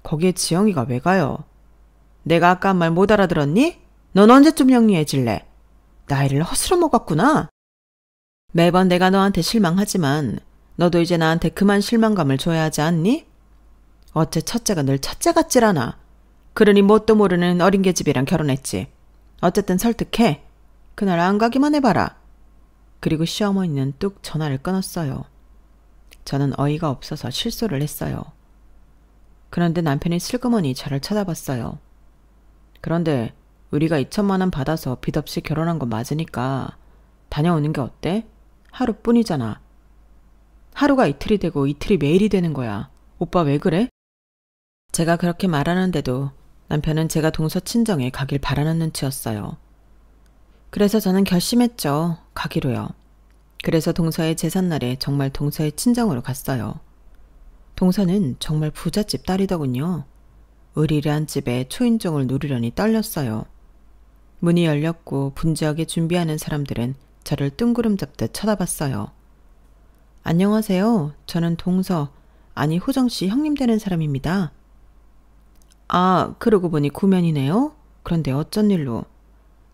거기에 지영이가 왜 가요? 내가 아까 한 말 못 알아들었니? 넌 언제쯤 영리해질래? 나이를 허스러 먹었구나. 매번 내가 너한테 실망하지만 너도 이제 나한테 그만 실망감을 줘야 하지 않니? 어째 첫째가 늘 첫째 같질 않아. 그러니 뭣도 모르는 어린 계집이랑 결혼했지. 어쨌든 설득해. 그날 안 가기만 해봐라. 그리고 시어머니는 뚝 전화를 끊었어요. 저는 어이가 없어서 실소를 했어요. 그런데 남편이 슬그머니 저를 쳐다봤어요. 그런데 우리가 2천만 원 받아서 빚 없이 결혼한 건 맞으니까 다녀오는 게 어때? 하루뿐이잖아. 하루가 이틀이 되고 이틀이 매일이 되는 거야. 오빠 왜 그래? 제가 그렇게 말하는데도 남편은 제가 동서 친정에 가길 바라는 눈치였어요. 그래서 저는 결심했죠. 가기로요. 그래서 동서의 제삿날에 정말 동서의 친정으로 갔어요. 동서는 정말 부잣집 딸이더군요. 으리리한 집에 초인종을 누르려니 떨렸어요. 문이 열렸고 분주하게 준비하는 사람들은 저를 뜬구름 잡듯 쳐다봤어요. 안녕하세요. 저는 동서, 아니 호정씨 형님 되는 사람입니다. 아, 그러고 보니 구면이네요. 그런데 어쩐 일로?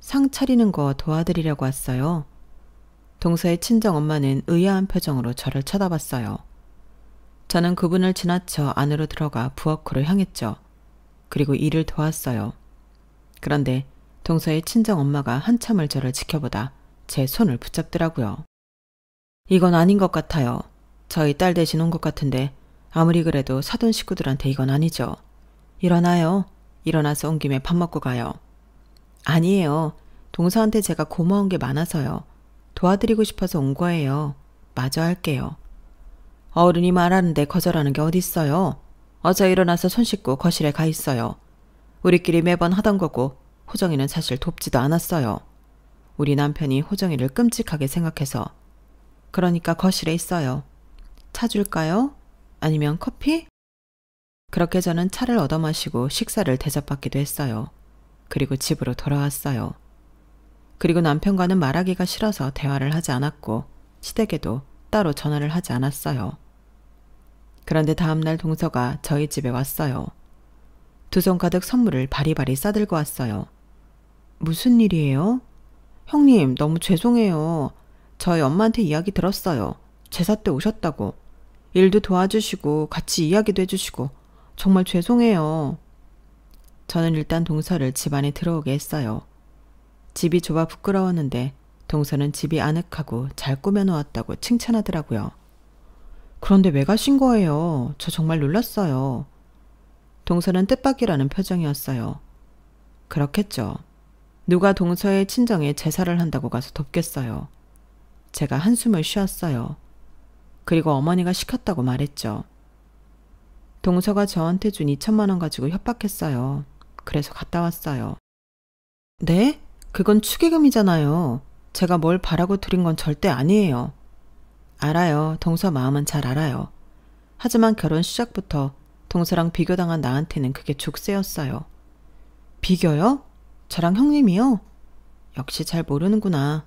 상 차리는 거 도와드리려고 왔어요. 동서의 친정엄마는 의아한 표정으로 저를 쳐다봤어요. 저는 그분을 지나쳐 안으로 들어가 부엌으로 향했죠. 그리고 일을 도왔어요. 그런데 동서의 친정엄마가 한참을 저를 지켜보다 제 손을 붙잡더라고요. 이건 아닌 것 같아요. 저희 딸 대신 온 것 같은데 아무리 그래도 사돈 식구들한테 이건 아니죠. 일어나요. 일어나서 온 김에 밥 먹고 가요. 아니에요. 동서한테 제가 고마운 게 많아서요. 도와드리고 싶어서 온 거예요. 마저 할게요. 어른이 말하는데 거절하는 게 어딨어요. 어서 일어나서 손 씻고 거실에 가 있어요. 우리끼리 매번 하던 거고 호정이는 사실 돕지도 않았어요. 우리 남편이 호정이를 끔찍하게 생각해서. 그러니까 거실에 있어요. 차 줄까요? 아니면 커피? 그렇게 저는 차를 얻어 마시고 식사를 대접받기도 했어요. 그리고 집으로 돌아왔어요. 그리고 남편과는 말하기가 싫어서 대화를 하지 않았고 시댁에도 따로 전화를 하지 않았어요. 그런데 다음날 동서가 저희 집에 왔어요. 두 손 가득 선물을 바리바리 싸들고 왔어요. 무슨 일이에요? 형님, 너무 죄송해요. 저희 엄마한테 이야기 들었어요. 제사 때 오셨다고. 일도 도와주시고 같이 이야기도 해주시고 정말 죄송해요. 저는 일단 동서를 집 안에 들어오게 했어요. 집이 좁아 부끄러웠는데 동서는 집이 아늑하고 잘 꾸며놓았다고 칭찬하더라고요. 그런데 왜 가신 거예요? 저 정말 놀랐어요. 동서는 뜻밖이라는 표정이었어요. 그렇겠죠. 누가 동서의 친정에 제사를 한다고 가서 돕겠어요. 제가 한숨을 쉬었어요. 그리고 어머니가 시켰다고 말했죠. 동서가 저한테 준 2천만 원 가지고 협박했어요. 그래서 갔다 왔어요. 네? 그건 축의금이잖아요. 제가 뭘 바라고 드린 건 절대 아니에요. 알아요. 동서 마음은 잘 알아요. 하지만 결혼 시작부터 동서랑 비교당한 나한테는 그게 족쇄였어요. 비교요? 저랑 형님이요? 역시 잘 모르는구나.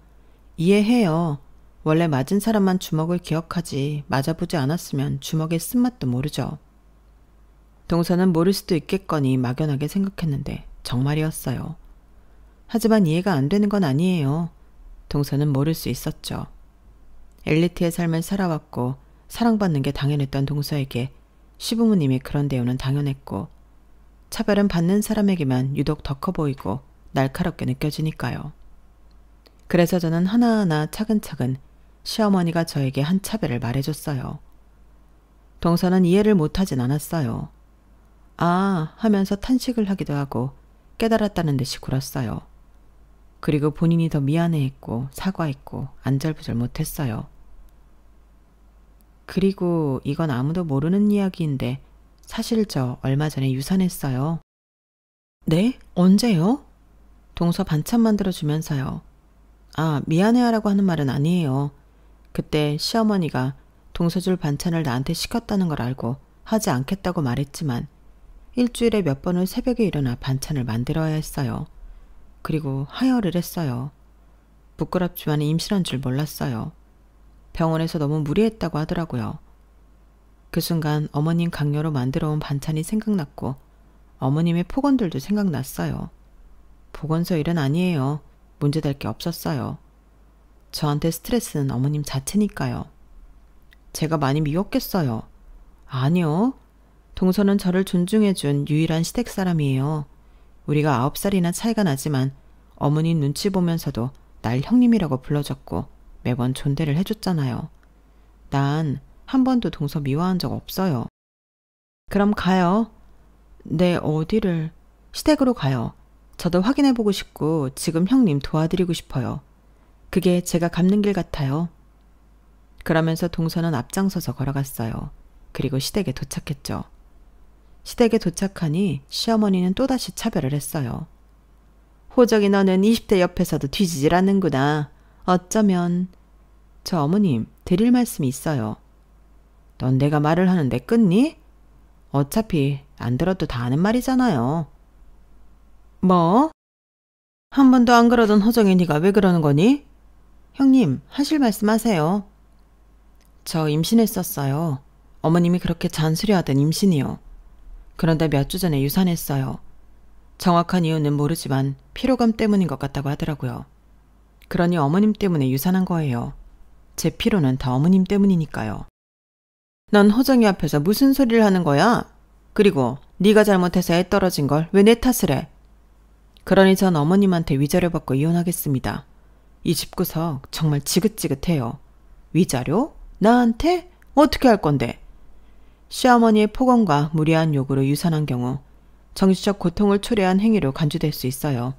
이해해요. 원래 맞은 사람만 주먹을 기억하지 맞아보지 않았으면 주먹의 쓴맛도 모르죠. 동서는 모를 수도 있겠거니 막연하게 생각했는데 정말이었어요. 하지만 이해가 안 되는 건 아니에요. 동서는 모를 수 있었죠. 엘리트의 삶을 살아왔고 사랑받는 게 당연했던 동서에게 시부모님이 그런 대우는 당연했고 차별은 받는 사람에게만 유독 더 커 보이고 날카롭게 느껴지니까요. 그래서 저는 하나하나 차근차근 시어머니가 저에게 한 차별을 말해줬어요. 동서는 이해를 못하진 않았어요. 아 하면서 탄식을 하기도 하고 깨달았다는 듯이 굴었어요. 그리고 본인이 더 미안해했고 사과했고 안절부절 못했어요. 그리고 이건 아무도 모르는 이야기인데 사실 저 얼마 전에 유산했어요. 네? 언제요? 동서 반찬 만들어주면서요. 아, 미안해하라고 하는 말은 아니에요. 그때 시어머니가 동서 줄 반찬을 나한테 시켰다는 걸 알고 하지 않겠다고 말했지만 일주일에 몇 번을 새벽에 일어나 반찬을 만들어야 했어요. 그리고 하혈을 했어요. 부끄럽지만 임신한 줄 몰랐어요. 병원에서 너무 무리했다고 하더라고요. 그 순간 어머님 강요로 만들어 온 반찬이 생각났고 어머님의 폭언들도 생각났어요. 보건소 일은 아니에요. 문제될 게 없었어요. 저한테 스트레스는 어머님 자체니까요. 제가 많이 미웠겠어요. 아니요. 동서는 저를 존중해준 유일한 시댁 사람이에요. 우리가 9살이나 차이가 나지만 어머니 눈치 보면서도 날 형님이라고 불러줬고 매번 존대를 해줬잖아요. 난 한 번도 동서 미워한 적 없어요. 그럼 가요. 네, 어디를? 시댁으로 가요. 저도 확인해보고 싶고 지금 형님 도와드리고 싶어요. 그게 제가 갚는 길 같아요. 그러면서 동서는 앞장서서 걸어갔어요. 그리고 시댁에 도착했죠. 시댁에 도착하니 시어머니는 또다시 차별을 했어요. 호적이 너는 20대 옆에서도 뒤지질 않는구나. 어쩌면... 저 어머님 드릴 말씀이 있어요. 넌 내가 말을 하는데 끊니? 어차피 안 들어도 다 아는 말이잖아요. 뭐? 한 번도 안 그러던 호정이 네가 왜 그러는 거니? 형님 하실 말씀 하세요. 저 임신했었어요. 어머님이 그렇게 잔소리하던 임신이요. 그런데 몇 주 전에 유산했어요. 정확한 이유는 모르지만 피로감 때문인 것 같다고 하더라고요. 그러니 어머님 때문에 유산한 거예요. 제 피로는 다 어머님 때문이니까요. 넌 호정이 앞에서 무슨 소리를 하는 거야? 그리고 네가 잘못해서 애 떨어진 걸 왜 내 탓을 해? 그러니 전 어머님한테 위자료 받고 이혼하겠습니다. 이 집구석 정말 지긋지긋해요. 위자료? 나한테? 어떻게 할 건데? 시어머니의 폭언과 무리한 요구로 유산한 경우 정신적 고통을 초래한 행위로 간주될 수 있어요.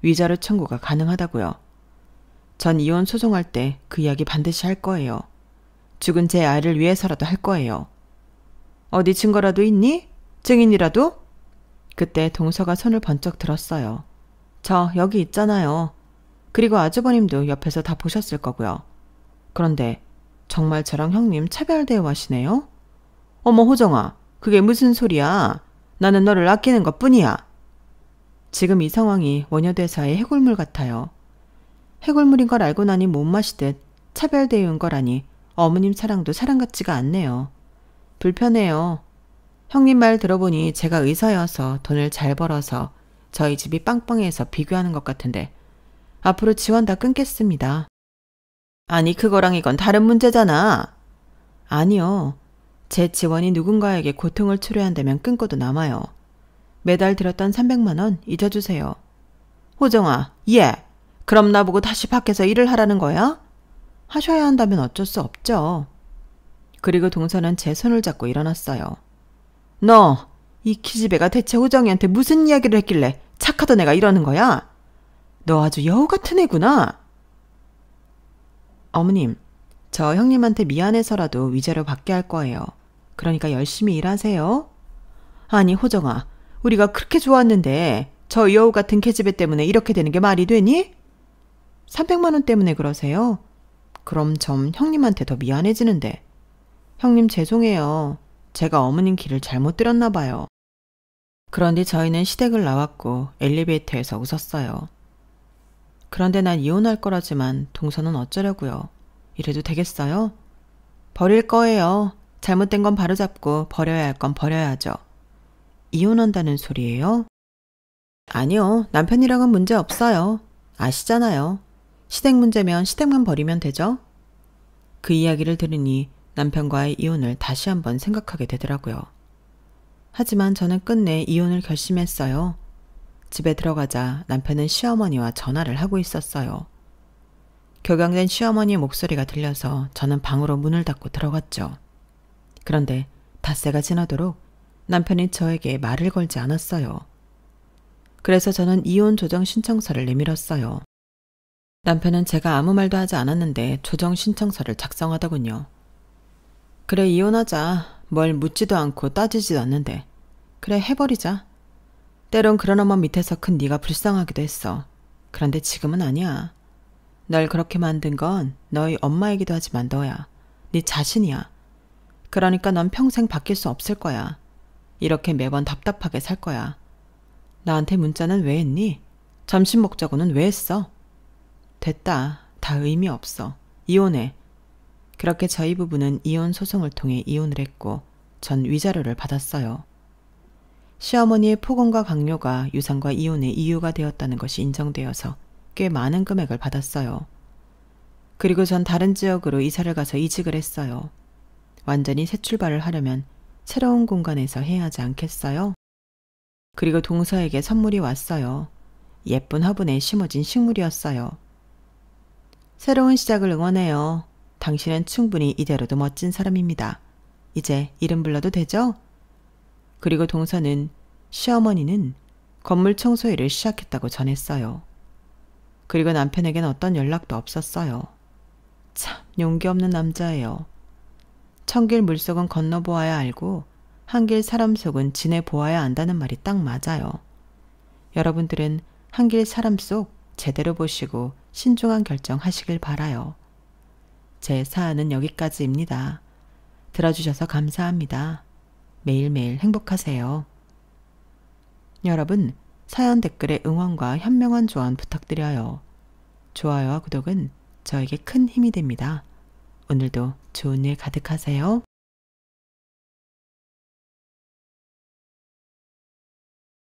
위자료 청구가 가능하다고요. 전 이혼 소송할 때 그 이야기 반드시 할 거예요. 죽은 제 아이를 위해서라도 할 거예요. 어디 증거라도 있니? 증인이라도? 그때 동서가 손을 번쩍 들었어요. 저 여기 있잖아요. 그리고 아주버님도 옆에서 다 보셨을 거고요. 그런데 정말 저랑 형님 차별 대우하시네요? 어머 호정아, 그게 무슨 소리야? 나는 너를 아끼는 것뿐이야. 지금 이 상황이 원효대사의 해골물 같아요. 해골물인 걸 알고 나니 못 마시듯 차별 대우인 거라니 어머님 사랑도 사랑 같지가 않네요. 불편해요. 형님 말 들어보니 제가 의사여서 돈을 잘 벌어서 저희 집이 빵빵해서 비교하는 것 같은데 앞으로 지원 다 끊겠습니다. 아니 그거랑 이건 다른 문제잖아. 아니요. 제 지원이 누군가에게 고통을 초래한다면 끊고도 남아요. 매달 들었던 300만 원 잊어주세요. 호정아, 예. 그럼 나보고 다시 밖에서 일을 하라는 거야? 하셔야 한다면 어쩔 수 없죠. 그리고 동서는 제 손을 잡고 일어났어요. 너, 이 기집애가 대체 호정이한테 무슨 이야기를 했길래 착하던 애가 이러는 거야? 너 아주 여우 같은 애구나. 어머님, 저 형님한테 미안해서라도 위자료 받게 할 거예요. 그러니까 열심히 일하세요. 아니 호정아, 우리가 그렇게 좋았는데 저 여우 같은 계집애 때문에 이렇게 되는 게 말이 되니? 300만 원 때문에 그러세요? 그럼 전 형님한테 더 미안해지는데. 형님 죄송해요. 제가 어머님 길을 잘못 들었나 봐요. 그런데 저희는 시댁을 나왔고 엘리베이터에서 웃었어요. 그런데 난 이혼할 거라지만 동서는 어쩌려고요. 이래도 되겠어요? 버릴 거예요. 잘못된 건 바로잡고 버려야 할 건 버려야죠. 이혼한다는 소리예요? 아니요. 남편이랑은 문제 없어요. 아시잖아요. 시댁 문제면 시댁만 버리면 되죠? 그 이야기를 들으니 남편과의 이혼을 다시 한번 생각하게 되더라고요. 하지만 저는 끝내 이혼을 결심했어요. 집에 들어가자 남편은 시어머니와 전화를 하고 있었어요. 격양된 시어머니의 목소리가 들려서 저는 방으로 문을 닫고 들어갔죠. 그런데 닷새가 지나도록 남편이 저에게 말을 걸지 않았어요. 그래서 저는 이혼 조정 신청서를 내밀었어요. 남편은 제가 아무 말도 하지 않았는데 조정 신청서를 작성하더군요. 그래 이혼하자. 뭘 묻지도 않고 따지지도 않는데. 그래 해버리자. 때론 그런 엄마 밑에서 큰 네가 불쌍하기도 했어. 그런데 지금은 아니야. 널 그렇게 만든 건 너희 엄마이기도 하지만 너야. 네 자신이야. 그러니까 넌 평생 바뀔 수 없을 거야. 이렇게 매번 답답하게 살 거야. 나한테 문자는 왜 했니? 점심 먹자고는 왜 했어? 됐다. 다 의미 없어. 이혼해. 그렇게 저희 부부는 이혼 소송을 통해 이혼을 했고 전 위자료를 받았어요. 시어머니의 폭언과 강요가 유산과 이혼의 이유가 되었다는 것이 인정되어서 꽤 많은 금액을 받았어요. 그리고 전 다른 지역으로 이사를 가서 이직을 했어요. 완전히 새 출발을 하려면 새로운 공간에서 해야 하지 않겠어요? 그리고 동서에게 선물이 왔어요. 예쁜 화분에 심어진 식물이었어요. 새로운 시작을 응원해요. 당신은 충분히 이대로도 멋진 사람입니다. 이제 이름 불러도 되죠? 그리고 동서는 시어머니는 건물 청소일을 시작했다고 전했어요. 그리고 남편에겐 어떤 연락도 없었어요. 참 용기 없는 남자예요. 천길 물속은 건너보아야 알고 한길 사람 속은 지내보아야 안다는 말이 딱 맞아요. 여러분들은 한길 사람 속 제대로 보시고 신중한 결정하시길 바라요. 제 사안은 여기까지입니다. 들어주셔서 감사합니다. 매일매일 행복하세요. 여러분, 사연 댓글에 응원과 현명한 조언 부탁드려요. 좋아요와 구독은 저에게 큰 힘이 됩니다. 오늘도 좋은 일 가득하세요.